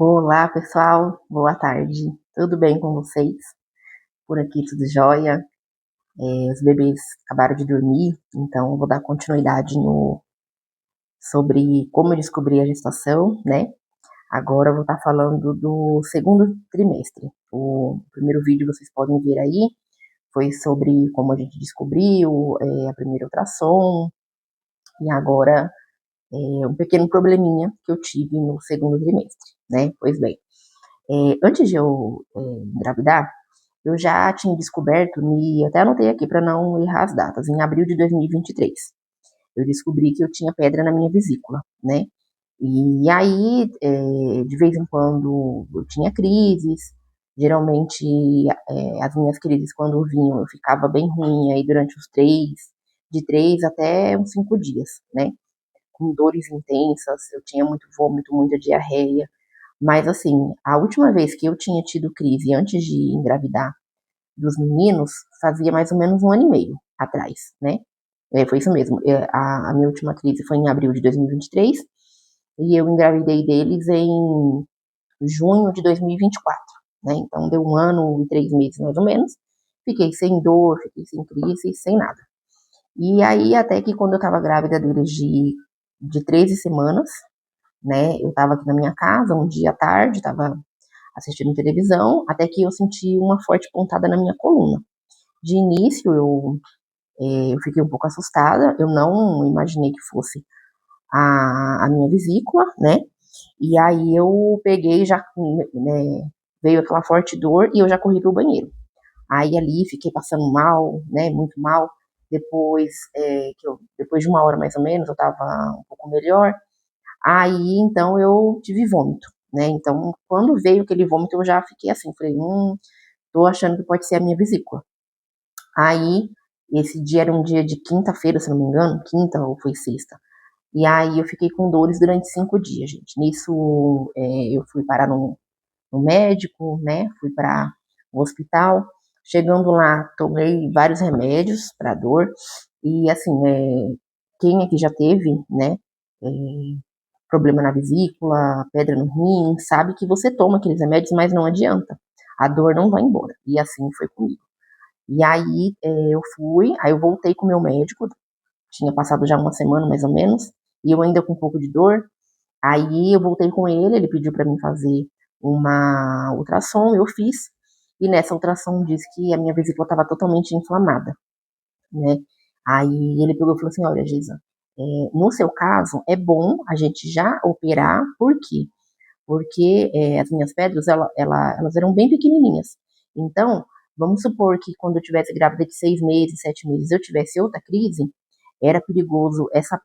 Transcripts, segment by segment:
Olá, pessoal. Boa tarde. Tudo bem com vocês? Por aqui tudo jóia. Os bebês acabaram de dormir, então eu vou dar continuidade no sobre como eu descobri a gestação, né? Agora eu vou estar falando do segundo trimestre. O primeiro vídeo vocês podem ver aí foi sobre como a gente descobriu, a primeira ultrassom, e agora um pequeno probleminha que eu tive no segundo trimestre, né? Pois bem, antes de eu engravidar, eu já tinha descoberto, e até anotei aqui para não errar as datas, em abril de 2023. Eu descobri que eu tinha pedra na minha vesícula, né? E aí, de vez em quando, eu tinha crises. Geralmente, as minhas crises, quando vinham, eu ficava bem ruim aí durante de 3 até uns 5 dias, né? Com dores intensas, eu tinha muito vômito, muita diarreia. Mas, assim, a última vez que eu tinha tido crise antes de engravidar dos meninos fazia mais ou menos um ano e meio atrás, né? Foi isso mesmo. A minha última crise foi em abril de 2023 e eu engravidei deles em junho de 2024, né? Então deu 1 ano e 3 meses mais ou menos. Fiquei sem dor, fiquei sem crise, sem nada. E aí, até que quando eu tava grávida deles de 13 semanas, né? Eu tava aqui na minha casa um dia à tarde, tava assistindo televisão, até que eu senti uma forte pontada na minha coluna. De início, eu fiquei um pouco assustada, eu não imaginei que fosse a minha vesícula, né? E aí eu peguei, já, né, veio aquela forte dor e eu já corri pro banheiro. Aí ali fiquei passando mal, né, muito mal. Depois, depois de 1 hora mais ou menos, eu tava um pouco melhor. Aí, então, eu tive vômito, né? Então, quando veio aquele vômito, eu já fiquei assim, falei, tô achando que pode ser a minha vesícula. Aí, esse dia era um dia de quinta-feira, se não me engano, quinta ou foi sexta. E aí eu fiquei com dores durante 5 dias, gente. Nisso, eu fui parar no médico, né? Fui para o hospital. Chegando lá, tomei vários remédios para dor. E assim, quem aqui já teve, né? É, problema na vesícula, pedra no rim, sabe que você toma aqueles remédios, mas não adianta. A dor não vai embora. E assim foi comigo. E aí aí eu voltei com o meu médico, tinha passado já 1 semana mais ou menos, e eu ainda com um pouco de dor. Aí eu voltei com ele pediu para mim fazer uma ultrassom, eu fiz, e nessa ultrassom disse que a minha vesícula estava totalmente inflamada, né? Aí ele pegou e falou assim, olha, Geisa, no seu caso, é bom a gente já operar, por quê? Porque as minhas pedras, elas eram bem pequenininhas. Então, vamos supor que quando eu tivesse grávida de 6 meses, 7 meses, eu tivesse outra crise, era perigoso essas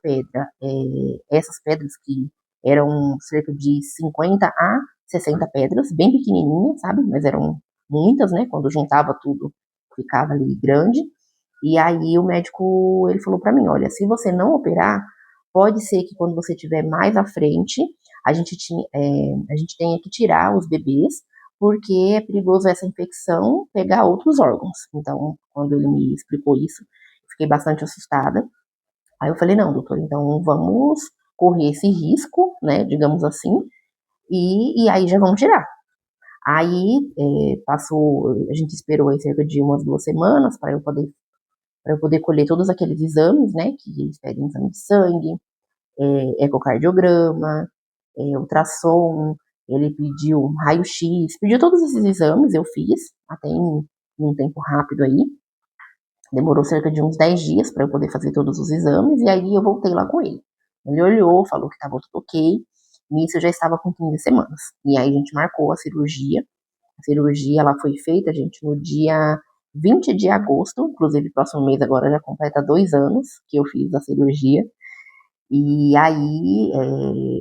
pedras que eram cerca de 50 a 60 pedras, bem pequenininhas, sabe? Mas eram muitas, né? Quando juntava tudo, ficava ali grande. E aí o médico, ele falou para mim, olha, se você não operar, pode ser que quando você estiver mais à frente, a gente tenha que tirar os bebês, porque é perigoso essa infecção pegar outros órgãos. Então, quando ele me explicou isso, eu fiquei bastante assustada. Aí eu falei, não, doutor, então vamos correr esse risco, né, digamos assim, e aí já vamos tirar. Aí passou, a gente esperou aí cerca de umas 2 semanas para eu poder colher todos aqueles exames, né, que eles pedem exame de sangue, ecocardiograma, ultrassom, ele pediu um raio-x, pediu todos esses exames, eu fiz, até em um tempo rápido aí, demorou cerca de uns 10 dias para eu poder fazer todos os exames, e aí eu voltei lá com ele. Ele olhou, falou que estava tudo ok, nisso eu já estava com 15 semanas. E aí a gente marcou a cirurgia. A cirurgia ela foi feita, gente, no dia 20 de agosto, inclusive próximo mês agora já completa 2 anos que eu fiz a cirurgia. E aí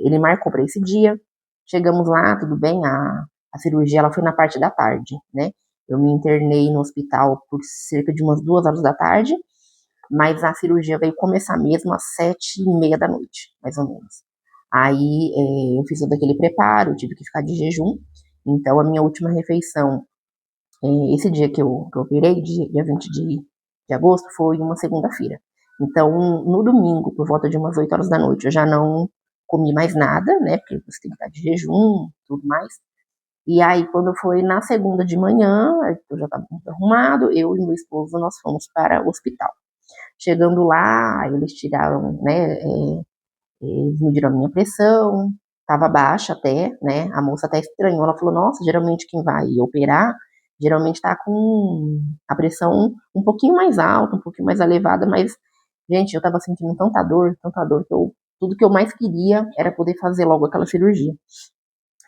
ele marcou para esse dia. Chegamos lá, tudo bem, a cirurgia ela foi na parte da tarde, né? Eu me internei no hospital por cerca de umas 2 horas da tarde, mas a cirurgia veio começar mesmo às 7h30 da noite, mais ou menos. Aí eu fiz todo aquele preparo, tive que ficar de jejum. Então a minha última refeição, esse dia que eu operei, dia 20 de agosto, foi uma segunda-feira. Então, no domingo, por volta de umas 8 horas da noite, eu já não comi mais nada, né? Porque você tem que estar de jejum, tudo mais. E aí, quando foi na segunda de manhã, eu já estava muito arrumado, eu e meu esposo, nós fomos para o hospital. Chegando lá, eles tiraram, né, eles mediram a minha pressão, estava baixa até, né, a moça até estranhou, ela falou, nossa, geralmente quem vai operar, geralmente tá com a pressão um pouquinho mais alta, um pouquinho mais elevada, mas, gente, eu tava sentindo tanta dor, que tudo que eu mais queria era poder fazer logo aquela cirurgia.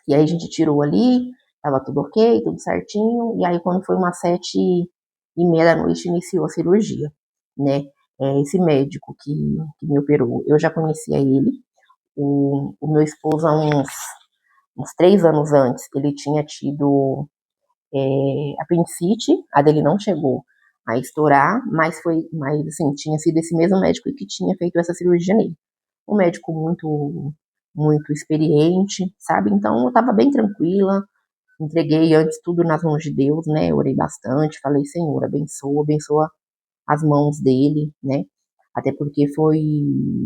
E aí a gente tirou ali, tava tudo ok, tudo certinho. E aí quando foi umas 7h30 da noite, iniciou a cirurgia, né? Esse médico que me operou, eu já conhecia ele. O meu esposo, há uns 3 anos antes, ele tinha tido apendicite, a dele não chegou a estourar, mas assim, tinha sido esse mesmo médico que tinha feito essa cirurgia nele. Um médico muito experiente, sabe? Então eu tava bem tranquila, entreguei antes tudo nas mãos de Deus, né? Eu orei bastante, falei, Senhor, abençoa as mãos dele, né? Até porque foi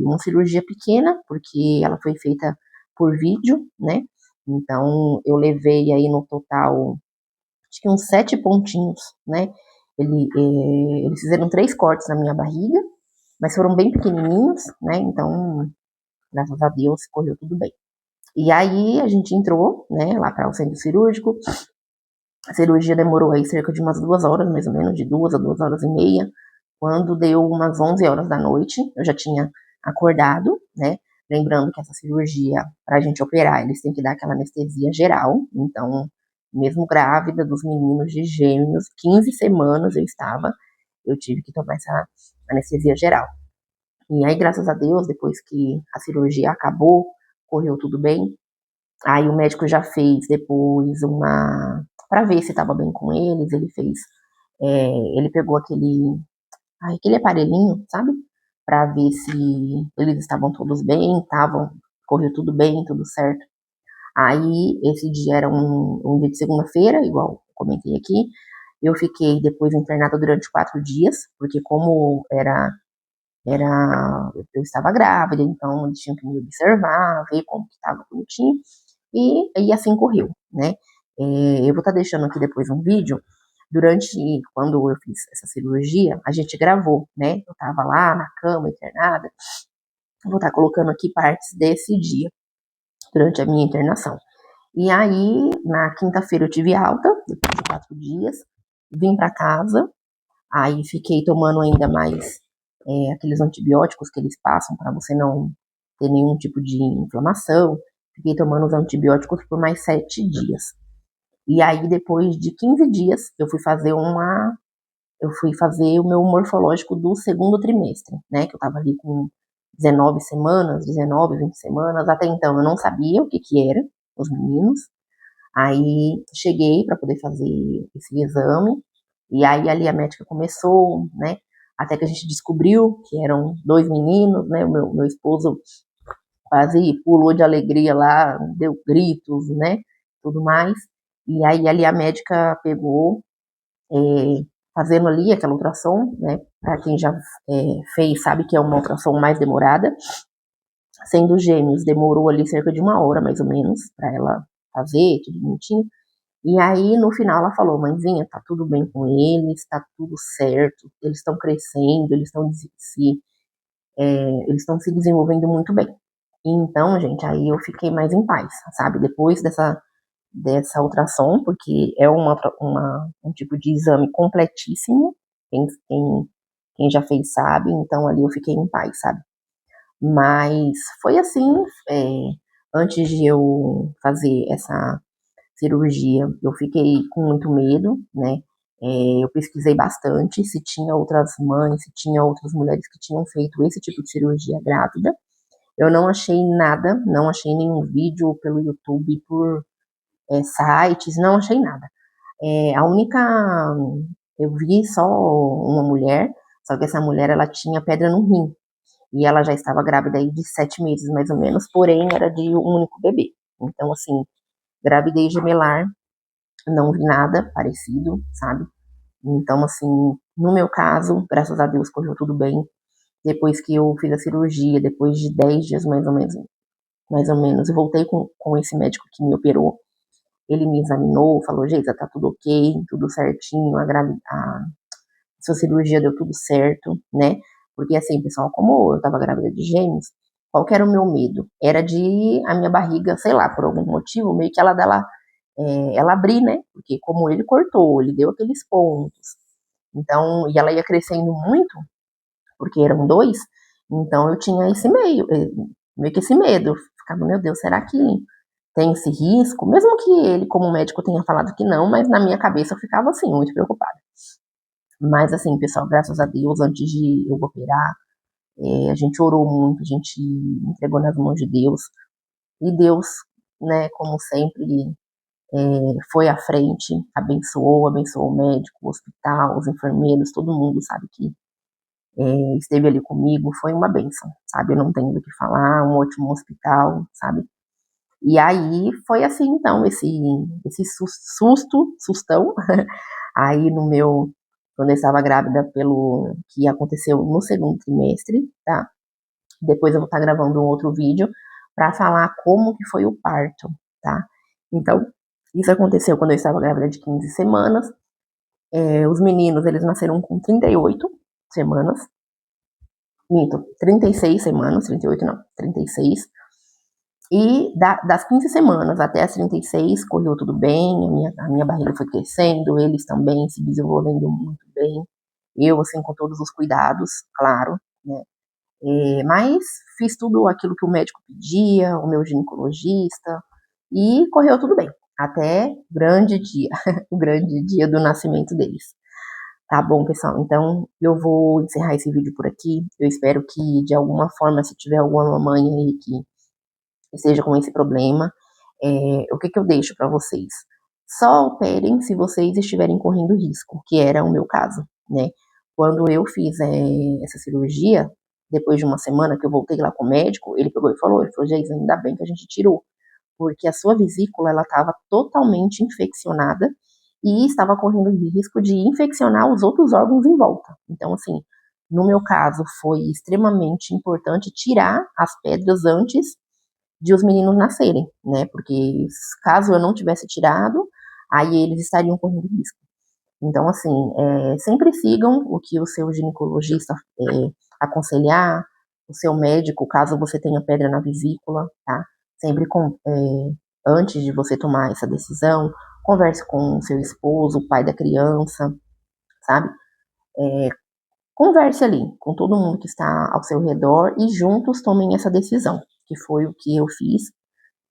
uma cirurgia pequena, porque ela foi feita por vídeo, né? Então eu levei aí no total, acho que uns 7 pontinhos, né? Eles fizeram 3 cortes na minha barriga, mas foram bem pequenininhos, né? Então, graças a Deus, correu tudo bem. E aí a gente entrou, né, lá para o centro cirúrgico. A cirurgia demorou aí cerca de umas 2 horas, mais ou menos, de 2 a 2 horas e meia. Quando deu umas 11 horas da noite, eu já tinha acordado, né? Lembrando que essa cirurgia, para a gente operar, eles têm que dar aquela anestesia geral. Então, mesmo grávida dos meninos de gêmeos, 15 semanas eu tive que tomar essa anestesia geral. E aí, graças a Deus, depois que a cirurgia acabou, correu tudo bem. Aí o médico já fez depois para ver se estava bem com eles, ele pegou aquele aparelhinho, sabe? Para ver se eles estavam todos bem, correu tudo bem, tudo certo. Aí esse dia era um dia de segunda-feira, igual eu comentei aqui. Eu fiquei depois internada durante 4 dias, porque como eu estava grávida, então eles tinham que me observar, ver como que estava bonitinho, e assim correu, né? Eu vou estar deixando aqui depois um vídeo, quando eu fiz essa cirurgia, a gente gravou, né? Eu estava lá na cama, internada, vou estar colocando aqui partes desse dia, durante a minha internação. E aí, na quinta-feira eu tive alta, depois de 4 dias, vim para casa, aí fiquei tomando ainda mais aqueles antibióticos que eles passam para você não ter nenhum tipo de inflamação. Fiquei tomando os antibióticos por mais 7 dias. E aí, depois de 15 dias, eu fui fazer o meu morfológico do segundo trimestre, né? Que eu tava ali com 19 semanas, 19, 20 semanas. Até então eu não sabia o que era os meninos. Aí cheguei para poder fazer esse exame. E aí ali a médica começou, né? Até que a gente descobriu que eram 2 meninos, né? O meu esposo quase pulou de alegria lá, deu gritos, né? Tudo mais. E aí ali a médica pegou, é, fazendo ali aquela ultrassom, né? Para quem já fez, sabe que é uma ultrassom mais demorada. Sendo gêmeos, demorou ali cerca de 1 hora, mais ou menos, para ela fazer, tudo bonitinho. E aí, no final, ela falou, mãezinha, tá tudo bem com eles, tá tudo certo, eles estão crescendo, eles estão se desenvolvendo muito bem. Então, gente, aí eu fiquei mais em paz, sabe? Depois dessa ultrassom, porque é um tipo de exame completíssimo, quem já fez sabe, então ali eu fiquei em paz, sabe? Mas foi assim, é, antes de eu fazer essa cirurgia, eu fiquei com muito medo, né? Eu pesquisei bastante se tinha outras mães, se tinha outras mulheres que tinham feito esse tipo de cirurgia grávida. Eu não achei nada, não achei nenhum vídeo pelo YouTube, por sites, não achei nada. A única, eu vi só uma mulher, só que essa mulher ela tinha pedra no rim e ela já estava grávida aí de 7 meses mais ou menos, porém era de um único bebê. Então assim, gravidez gemelar, não vi nada parecido, sabe? Então, assim, no meu caso, graças a Deus, correu tudo bem. Depois que eu fiz a cirurgia, depois de 10 dias mais ou menos, eu voltei com esse médico que me operou. ele me examinou, falou, Geisa, tá tudo ok, tudo certinho, a sua cirurgia deu tudo certo, né? Porque assim, pessoal, como eu tava grávida de gêmeos, qual que era o meu medo? Era de a minha barriga, sei lá, por algum motivo, meio que ela abrir, né? Porque como ele cortou, ele deu aqueles pontos. Então, e ela ia crescendo muito, porque eram dois, então eu tinha meio que esse medo. Eu ficava, meu Deus, será que tem esse risco? Mesmo que ele, como médico, tenha falado que não, mas na minha cabeça eu ficava assim, muito preocupada. Mas assim, pessoal, graças a Deus, antes de eu operar, a gente orou muito, a gente entregou nas mãos de Deus. E Deus, né, como sempre, foi à frente, abençoou o médico, o hospital, os enfermeiros, todo mundo, sabe, que esteve ali comigo, foi uma bênção, sabe, eu não tenho do que falar, um ótimo hospital, sabe. E aí foi assim, então, esse sustão, aí quando eu estava grávida, pelo que aconteceu no segundo trimestre, tá? Depois eu vou estar gravando um outro vídeo para falar como que foi o parto, tá? Então, isso aconteceu quando eu estava grávida de 15 semanas. Os meninos, eles nasceram com 38 semanas. Minto, 36 semanas, 38 não, 36. E das 15 semanas até as 36, correu tudo bem, a minha barriga foi crescendo, eles também se desenvolvendo muito bem. Eu, assim, com todos os cuidados, claro, né? Mas fiz tudo aquilo que o médico pedia, o meu ginecologista, e correu tudo bem. Até o grande dia, o grande dia do nascimento deles. Tá bom, pessoal? Então, eu vou encerrar esse vídeo por aqui. Eu espero que, de alguma forma, se tiver alguma mamãe aí que esteja com esse problema, o que eu deixo para vocês? Só operem se vocês estiverem correndo risco, que era o meu caso, né? Quando eu fiz essa cirurgia, depois de uma semana que eu voltei lá com o médico, ele pegou e falou, Geisa, ainda bem que a gente tirou, porque a sua vesícula, ela estava totalmente infeccionada e estava correndo risco de infeccionar os outros órgãos em volta. Então, assim, no meu caso, foi extremamente importante tirar as pedras antes de os meninos nascerem, né? Porque caso eu não tivesse tirado, aí eles estariam correndo risco. Então, assim, sempre sigam o que o seu ginecologista aconselhar, o seu médico, caso você tenha pedra na vesícula, tá? Sempre antes de você tomar essa decisão, converse com o seu esposo, o pai da criança, sabe? Converse ali com todo mundo que está ao seu redor e juntos tomem essa decisão, que foi o que eu fiz.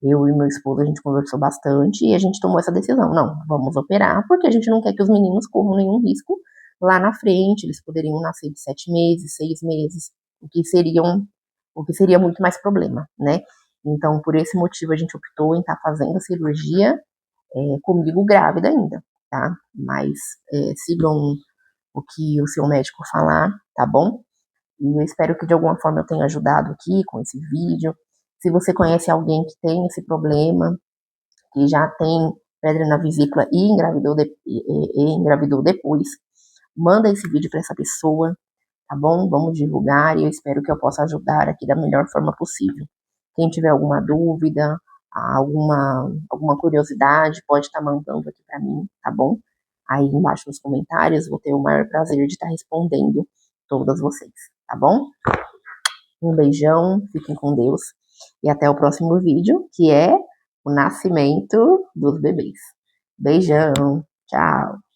Eu e meu esposo, a gente conversou bastante e a gente tomou essa decisão. Não, vamos operar, porque a gente não quer que os meninos corram nenhum risco lá na frente. Eles poderiam nascer de 7 meses, 6 meses, o que seria muito mais problema, né? Então, por esse motivo, a gente optou em estar fazendo a cirurgia comigo grávida ainda, tá? Mas sigam o que o seu médico falar, tá bom? E eu espero que de alguma forma eu tenha ajudado aqui com esse vídeo. Se você conhece alguém que tem esse problema, que já tem pedra na vesícula e engravidou depois, manda esse vídeo para essa pessoa, tá bom? Vamos divulgar e eu espero que eu possa ajudar aqui da melhor forma possível. Quem tiver alguma dúvida, alguma curiosidade, pode estar mandando aqui para mim, tá bom? Aí embaixo nos comentários, vou ter o maior prazer de estar respondendo todas vocês, tá bom? Um beijão, fiquem com Deus e até o próximo vídeo, que é o nascimento dos bebês. Beijão, tchau!